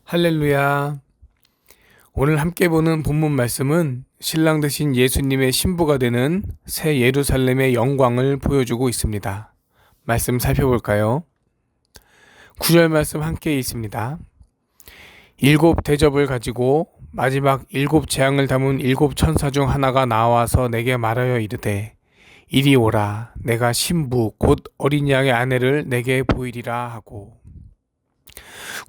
할렐루야. 오늘 함께 보는 본문 말씀은 신랑 되신 예수님의 신부가 되는 새 예루살렘의 영광을 보여주고 있습니다. 말씀 살펴볼까요? 9절 말씀 함께 있습니다. 7 대접을 가지고 마지막 7 재앙을 담은 7 천사 중 하나가 나와서 내게 말하여 이르되 이리 오라, 내가 신부 곧 어린 양의 아내를 내게 보이리라 하고,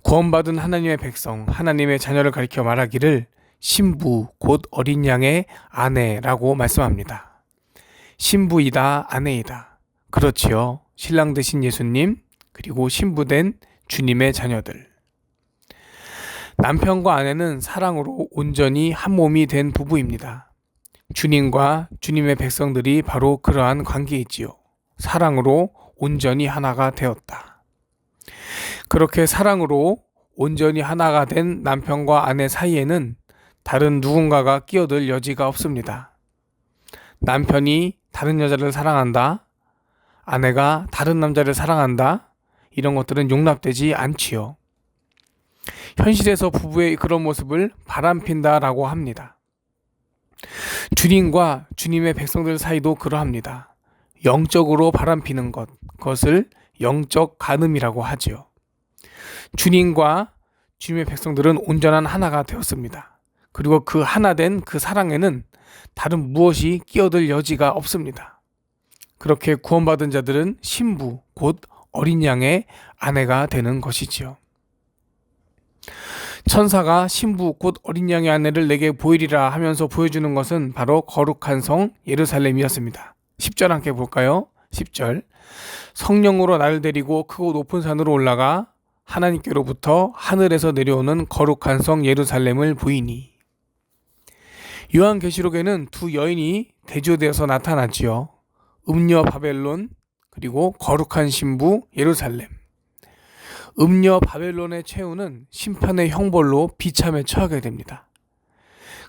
구원받은 하나님의 백성, 하나님의 자녀를 가리켜 말하기를 신부 곧 어린 양의 아내라고 말씀합니다. 신부이다, 아내이다. 그렇지요. 신랑 되신 예수님, 그리고 신부된 주님의 자녀들. 남편과 아내는 사랑으로 온전히 한 몸이 된 부부입니다. 주님과 주님의 백성들이 바로 그러한 관계이지요. 사랑으로 온전히 하나가 되었다. 그렇게 사랑으로 온전히 하나가 된 남편과 아내 사이에는 다른 누군가가 끼어들 여지가 없습니다. 남편이 다른 여자를 사랑한다, 아내가 다른 남자를 사랑한다, 이런 것들은 용납되지 않지요. 현실에서 부부의 그런 모습을 바람핀다라고 합니다. 주님과 주님의 백성들 사이도 그러합니다. 영적으로 바람피는 것, 그것을 영적 간음이라고 하지요. 주님과 주님의 백성들은 온전한 하나가 되었습니다. 그리고 그 하나 된 그 사랑에는 다른 무엇이 끼어들 여지가 없습니다. 그렇게 구원받은 자들은 신부, 곧 어린 양의 아내가 되는 것이지요. 천사가 신부, 곧 어린 양의 아내를 내게 보이리라 하면서 보여주는 것은 바로 거룩한 성 예루살렘이었습니다. 10절 함께 볼까요? 10절. 성령으로 나를 데리고 크고 높은 산으로 올라가 하나님께로부터 하늘에서 내려오는 거룩한 성 예루살렘을 보이니. 요한계시록에는 두 여인이 대조되어서 나타나지요. 음녀 바벨론, 그리고 거룩한 신부 예루살렘. 음녀 바벨론의 최후는 심판의 형벌로 비참에 처하게 됩니다.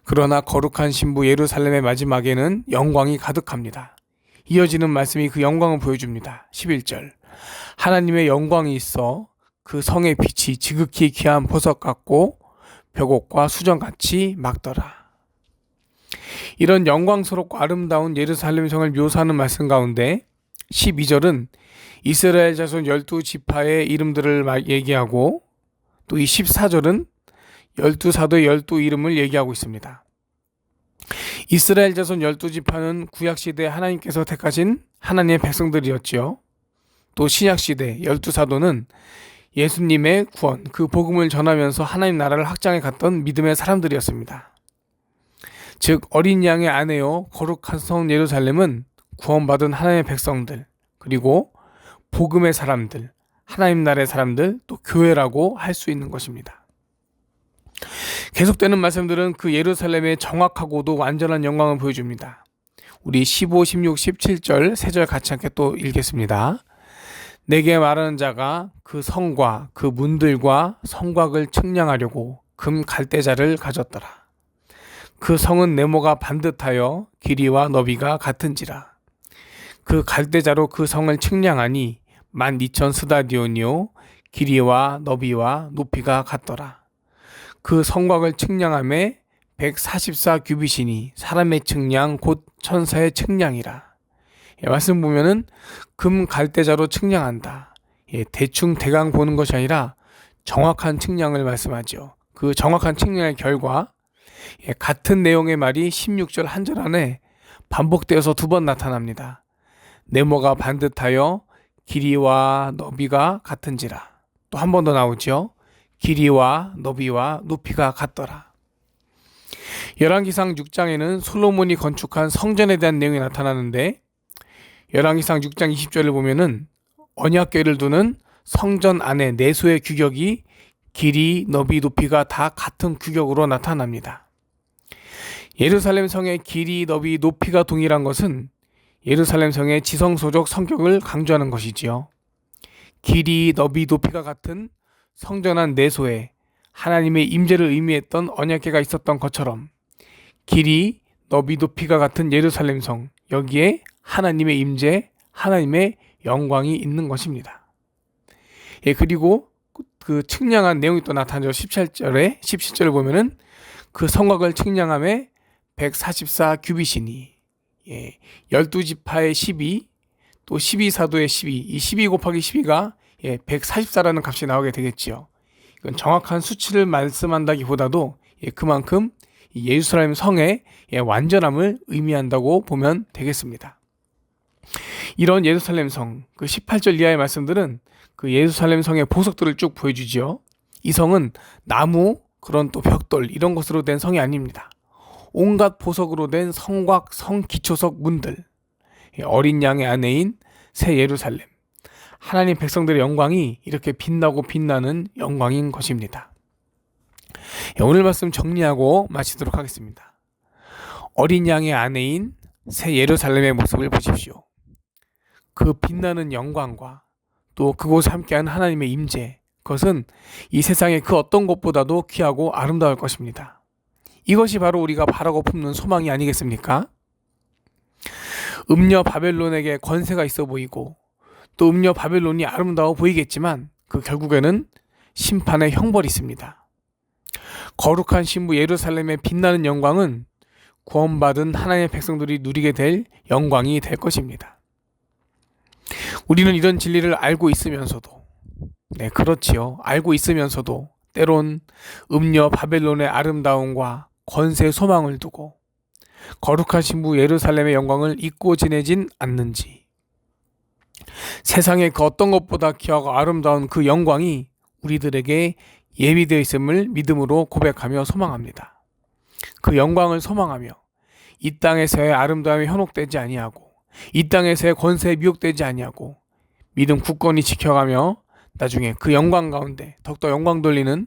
그러나 거룩한 신부 예루살렘의 마지막에는 영광이 가득합니다. 이어지는 말씀이 그 영광을 보여줍니다. 11절. 하나님의 영광이 있어 그 성의 빛이 지극히 귀한 보석 같고 벽옥과 수정같이 막더라. 이런 영광스럽고 아름다운 예루살렘 성을 묘사하는 말씀 가운데 12절은 이스라엘 자손 12지파의 이름들을 얘기하고, 또 이 14절은 12사도의 12 이름을 얘기하고 있습니다. 이스라엘 자손 12지파는 구약시대 하나님께서 택하신 하나님의 백성들이었지요. 또 신약시대 12사도는 예수님의 구원, 그 복음을 전하면서 하나님 나라를 확장해 갔던 믿음의 사람들이었습니다. 즉 어린 양의 아내요 거룩한 성 예루살렘은 구원받은 하나님의 백성들, 그리고 복음의 사람들, 하나님 나라의 사람들, 또 교회라고 할 수 있는 것입니다. 계속되는 말씀들은 그 예루살렘의 정확하고도 완전한 영광을 보여줍니다. 우리 15, 16, 17절 세 절 같이 함께 또 읽겠습니다. 내게 말하는 자가 그 성과 그 문들과 성곽을 측량하려고 금 갈대자를 가졌더라. 그 성은 네모가 반듯하여 길이와 너비가 같은지라. 그 갈대자로 그 성을 측량하니 12,000 스다디온이요 길이와 너비와 높이가 같더라. 그 성곽을 측량함에 144 규빗이니 사람의 측량 곧 천사의 측량이라. 말씀 보면은 금 갈대자로 측량한다. 대충 대강 보는 것이 아니라 정확한 측량을 말씀하죠. 그 정확한 측량의 결과 같은 내용의 말이 16절 한 절 안에 반복되어서 2번 나타납니다. 네모가 반듯하여 길이와 너비가 같은지라. 또 한 번 더 나오죠. 길이와 너비와 높이가 같더라. 열왕기상 6장에는 솔로몬이 건축한 성전에 대한 내용이 나타나는데, 열왕기상 6장 20절을 보면은 언약궤를 두는 성전 안에 내소의 규격이 길이, 너비, 높이가 다 같은 규격으로 나타납니다. 예루살렘 성의 길이, 너비, 높이가 동일한 것은 예루살렘 성의 지성소적 성격을 강조하는 것이지요. 길이, 너비, 높이가 같은 성전 안 내소에 하나님의 임재를 의미했던 언약궤가 있었던 것처럼 길이 너비 높이가 같은 예루살렘 성, 여기에 하나님의 임재, 하나님의 영광이 있는 것입니다. 예, 그리고 그 측량한 내용이 또 나타나죠. 17절을 보면은 그 성곽을 측량함에 144 규빗이니, 예, 12지파의 12, 또 12사도의 12, 이 12 곱하기 12가 144라는 값이 나오게 되겠지요. 이건 정확한 수치를 말씀한다기보다도 그만큼 예루살렘 성의 완전함을 의미한다고 보면 되겠습니다. 이런 예루살렘 성, 그 18절 이하의 말씀들은 그 예루살렘 성의 보석들을 쭉 보여주지요. 이 성은 나무, 그런 또 벽돌 이런 것으로 된 성이 아닙니다. 온갖 보석으로 된 성곽, 성 기초석 문들, 어린 양의 아내인 새 예루살렘, 하나님 백성들의 영광이 이렇게 빛나고 빛나는 영광인 것입니다. 오늘 말씀 정리하고 마치도록 하겠습니다. 어린 양의 아내인 새 예루살렘의 모습을 보십시오. 그 빛나는 영광과 또 그곳에 함께한 하나님의 임재, 그것은 이 세상의 그 어떤 것보다도 귀하고 아름다울 것입니다. 이것이 바로 우리가 바라고 품는 소망이 아니겠습니까? 음녀 바벨론에게 권세가 있어 보이고 또 음녀 바벨론이 아름다워 보이겠지만 그 결국에는 심판의 형벌이 있습니다. 거룩한 신부 예루살렘의 빛나는 영광은 구원받은 하나님의 백성들이 누리게 될 영광이 될 것입니다. 우리는 이런 진리를 알고 있으면서도, 네, 그렇지요. 알고 있으면서도 때론 음녀 바벨론의 아름다움과 권세의 소망을 두고 거룩한 신부 예루살렘의 영광을 잊고 지내진 않는지, 세상의 그 어떤 것보다 귀하고 아름다운 그 영광이 우리들에게 예비되어 있음을 믿음으로 고백하며 소망합니다. 그 영광을 소망하며 이 땅에서의 아름다움이 현혹되지 아니하고 이 땅에서의 권세에 미혹되지 아니하고 믿음 굳건히 지켜가며 나중에 그 영광 가운데 더욱더 영광 돌리는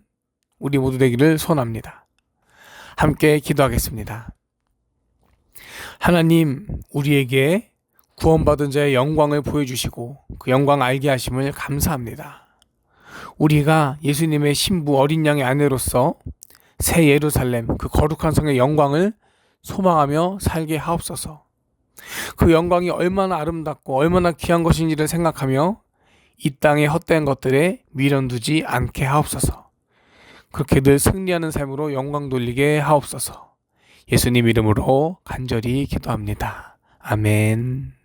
우리 모두 되기를 소원합니다. 함께 기도하겠습니다. 하나님, 우리에게 구원받은 자의 영광을 보여주시고 그 영광 알게 하심을 감사합니다. 우리가 예수님의 신부 어린 양의 아내로서 새 예루살렘, 그 거룩한 성의 영광을 소망하며 살게 하옵소서. 그 영광이 얼마나 아름답고 얼마나 귀한 것인지를 생각하며 이 땅의 헛된 것들에 미련 두지 않게 하옵소서. 그렇게 늘 승리하는 삶으로 영광 돌리게 하옵소서. 예수님 이름으로 간절히 기도합니다. 아멘.